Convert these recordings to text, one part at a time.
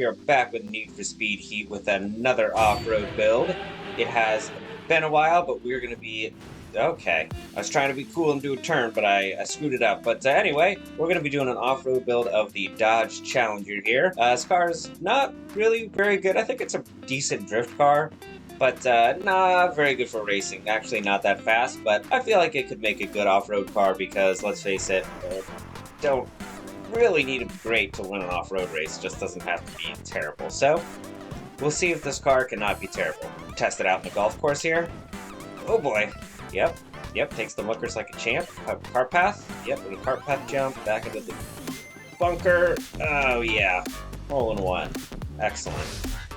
We are back with Need for Speed Heat with another off-road build. It has been a while, but we're going to be... Okay, I was trying to be cool and do a turn, but I screwed it up. But anyway, we're going to be doing an off-road build of the Dodge Challenger here. This car is not really very good. I think it's a decent drift car, but not very good for racing. Actually, not that fast, but I feel like it could make a good off-road car because, let's face it, don't really need to be great to win an off-road race. It just doesn't have to be terrible. So we'll see if this car cannot be terrible. Test it out in the golf course here. Oh boy. Yep, takes the lookers like a champ. Cart path. Yep, with a cart path jump back into the bunker. Oh yeah, hole in one. Excellent.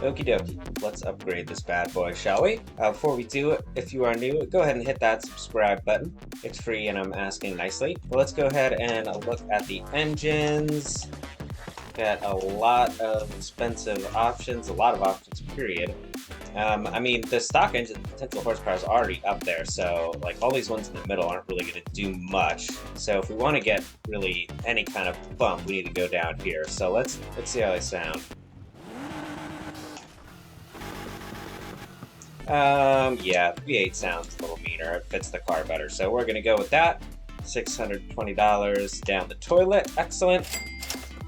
Okie dokie. Let's upgrade this bad boy, shall we? Before we do it, if you are new, go ahead and hit that subscribe button. It's free and I'm asking nicely. But let's go ahead and look at the engines. Got a lot of expensive options, a lot of options, period. I mean, the stock engine potential horsepower is already up there, so like all these ones in the middle aren't really going to do much. So if we want to get really any kind of bump, we need to go down here. So let's see how they sound. Yeah, V8 sounds a little meaner. It fits the car better. So we're going to go with that. $620 down the toilet. Excellent.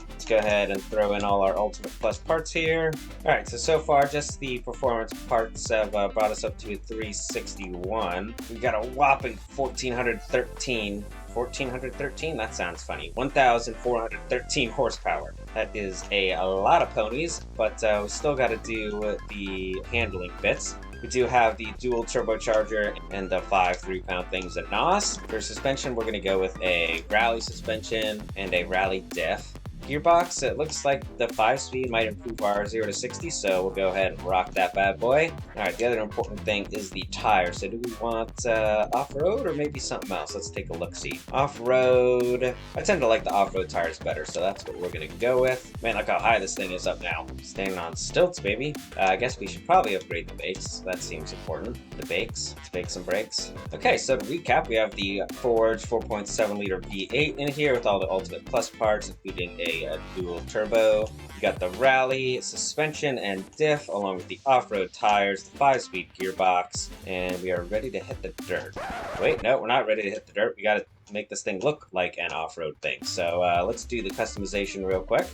Let's go ahead and throw in all our Ultimate Plus parts here. Alright, so far just the performance parts have brought us up to 361. We've got a whopping 1,413. 1,413? That sounds funny. 1,413 horsepower. That is a lot of ponies, but we still got to do the handling bits. We do have the dual turbocharger and the 5 3-pound things at NOS. For suspension, we're going to go with a rally suspension and a rally diff. Gearbox, it looks like the 5-speed might improve our 0 to 60, so we'll go ahead and rock that bad boy. Alright, the other important thing is the tire. So do we want off-road or maybe something else? Let's take a look-see. Off-road, I tend to like the off-road tires better, so that's what we're going to go with. Man, look how high this thing is up now. Staying on stilts, baby. I guess we should probably upgrade the brakes. That seems important. The brakes and brakes. Okay, so to recap, we have the Forge 4.7 liter V8 in here with all the Ultimate Plus parts, including a dual turbo. We got the rally suspension and diff along with the off-road tires, the 5-speed gearbox, and we are ready to hit the dirt. Wait, no, we're not ready to hit the dirt. We got to make this thing look like an off-road thing. So let's do the customization real quick.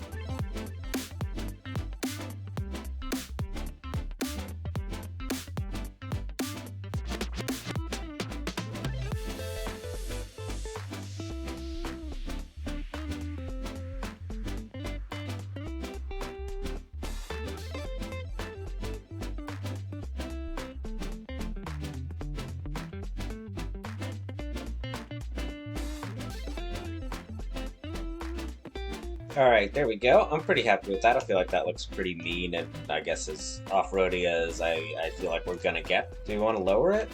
Alright, there we go. I'm pretty happy with that. I feel like that looks pretty mean and I guess as off-roady as I feel like we're gonna get. Do we want to lower it?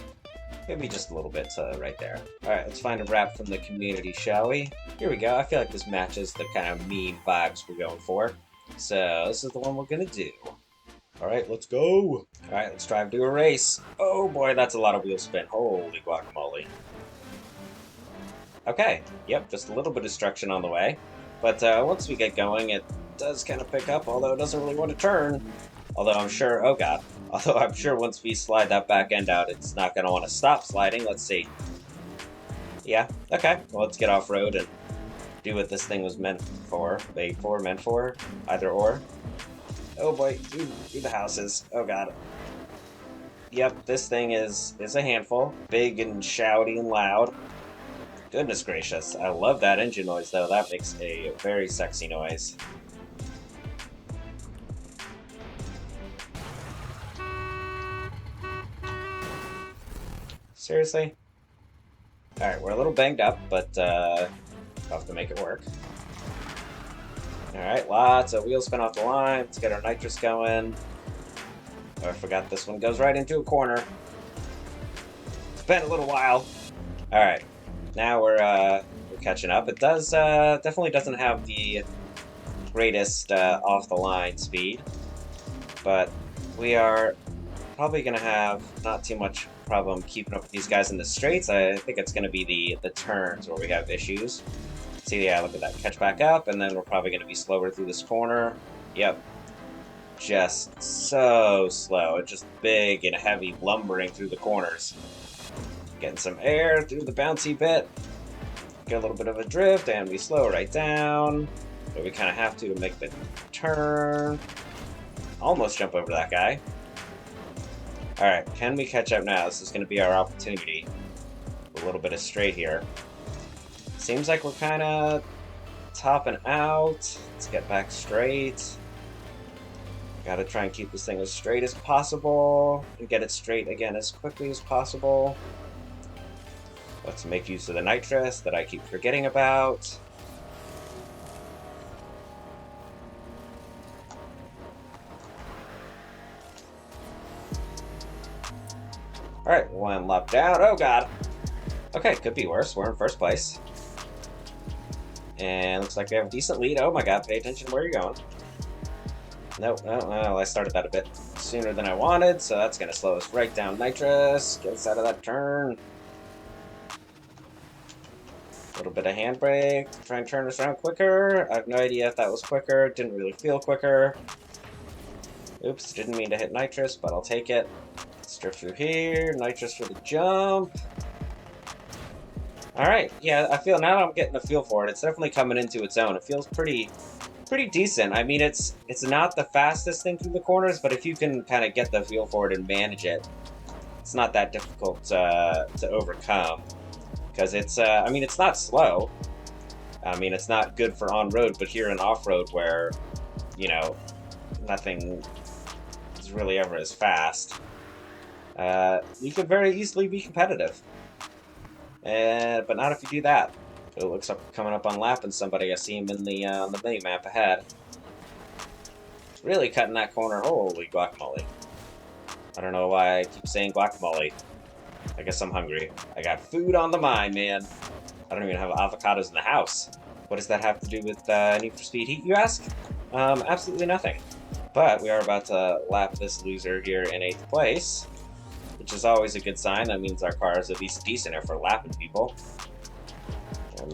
Maybe just a little bit to right there. Alright, let's find a wrap from the community, shall we? Here we go. I feel like this matches the kind of mean vibes we're going for. So this is the one we're gonna do. Alright, let's go! Alright, let's drive to a race. Oh boy, that's a lot of wheel spin. Holy guacamole. Okay, yep, just a little bit of destruction on the way. But once we get going, it does kind of pick up, although it doesn't really want to turn. Although I'm sure, oh god, although I'm sure once we slide that back end out, it's not going to want to stop sliding. Let's see. Yeah, okay, well, let's get off-road and do what this thing was meant for, meant for, either or. Oh boy, do the houses, oh god. Yep, this thing is a handful, big and shouty and loud. Goodness gracious, I love that engine noise though, that makes a very sexy noise. Seriously? Alright, we're a little banged up, but we'll have to make it work. Alright, lots of wheel spin off the line, let's get our nitrous going. Oh, I forgot this one goes right into a corner. It's been a little while. Alright. Now we're catching up. It does definitely doesn't have the greatest off the line speed, but we are probably going to have not too much problem keeping up with these guys in the straights. I think it's going to be the turns where we have issues. See, yeah, look at that. Catch back up, and then we're probably going to be slower through this corner. Yep. just so slow. It's just big and heavy, lumbering through the corners. Getting some air through the bouncy bit. Get a little bit of a drift, and we slow right down. But we kind of have to make the turn. Almost jump over that guy. Alright, can we catch up now? This is going to be our opportunity. A little bit of straight here. Seems like we're kind of topping out. Let's get back straight. Gotta try and keep this thing as straight as possible and get it straight again as quickly as possible. Let's make use of the nitrous that I keep forgetting about. Alright, one lap down. Oh god. Okay, could be worse. We're in first place. And looks like we have a decent lead. Oh my god, pay attention to where you're going. Nope, oh, I started that a bit sooner than I wanted, so that's going to slow us right down. Nitrous, get us out of that turn. A little bit of handbrake, try and turn us around quicker. I have no idea if that was quicker, didn't really feel quicker. Oops, didn't mean to hit nitrous, but I'll take it. Let's drift through here, nitrous for the jump. Alright, yeah, I feel now I'm getting a feel for it. It's definitely coming into its own. It feels pretty decent. I mean, it's not the fastest thing through the corners, but if you can kind of get the feel for it and manage it, it's not that difficult to overcome. Because it's, I mean, it's not slow. I mean, it's not good for on-road, but here in off-road where, you know, nothing is really ever as fast, you could very easily be competitive. But not if you do that. It looks like coming up on lapping somebody. I see him in the mini map ahead. Really cutting that corner. Holy guacamole. I don't know why I keep saying guacamole. I guess I'm hungry. I got food on the mind, man. I don't even have avocados in the house. What does that have to do with Need for Speed Heat, you ask? Absolutely nothing. But we are about to lap this loser here in 8th place, which is always a good sign. That means our car is at least decent if we're lapping people. A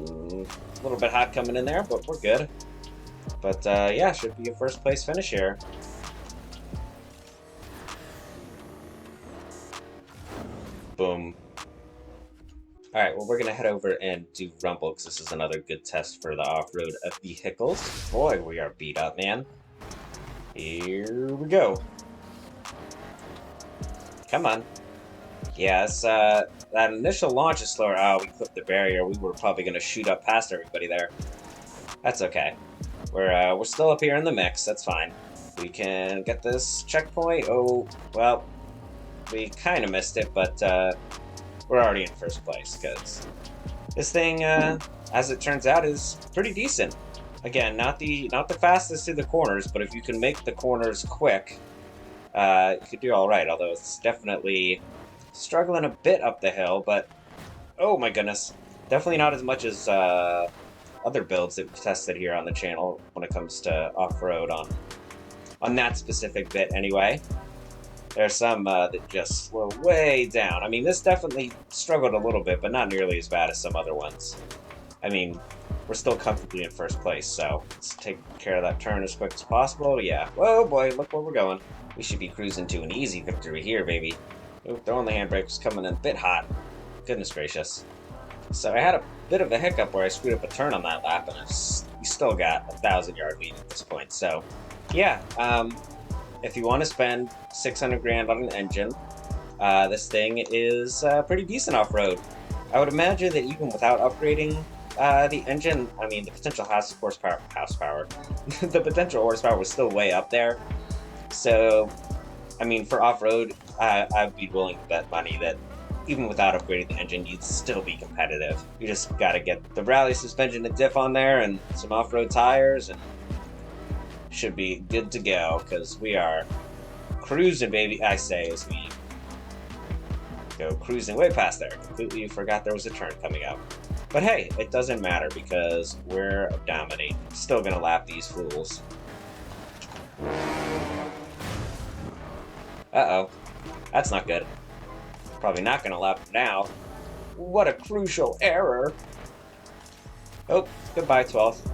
little bit hot coming in there, but we're good. But yeah, should be a first place finish here. Boom. Alright, well, we're going to head over and do Rumble, because this is another good test for the off-road vehicles. Boy, we are beat up, man. Here we go. Come on. Yes, that initial launch is slower. Oh, we clipped the barrier. We were probably going to shoot up past everybody there. That's okay. We're still up here in the mix. That's fine. We can get this checkpoint. Oh, well, we kind of missed it, but we're already in first place because this thing, as it turns out, is pretty decent. Again, not the fastest through the corners, but if you can make the corners quick, you could do all right. Although it's definitely struggling a bit up the hill, but oh my goodness, definitely not as much as other builds that we've tested here on the channel when it comes to off-road on that specific bit anyway. There's some that just slow way down. I mean, this definitely struggled a little bit, but not nearly as bad as some other ones. I mean, we're still comfortably in first place, so let's take care of that turn as quick as possible. Yeah. Whoa, boy, look where we're going. We should be cruising to an easy victory here, baby. Ooh, throwing the handbrake was coming in a bit hot. Goodness gracious. So I had a bit of a hiccup where I screwed up a turn on that lap, and we still got a 1,000-yard lead at this point. So, yeah, if you want to spend 600 grand on an engine, this thing is pretty decent off-road. I would imagine that even without upgrading the engine, I mean, the potential horsepower, the potential horsepower was still way up there. So, I mean, for off-road, I'd be willing to bet money that even without upgrading the engine, you'd still be competitive. You just gotta get the rally suspension and diff on there and some off-road tires, and should be good to go, because we are cruising, baby, I say, as we go cruising way past there. Completely forgot there was a turn coming up. But hey, it doesn't matter, because we're dominating. Still gonna lap these fools. Uh-oh. That's not good. Probably not gonna lap them now. What a crucial error. Oh, goodbye, 12th.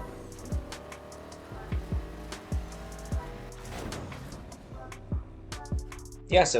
yeah, so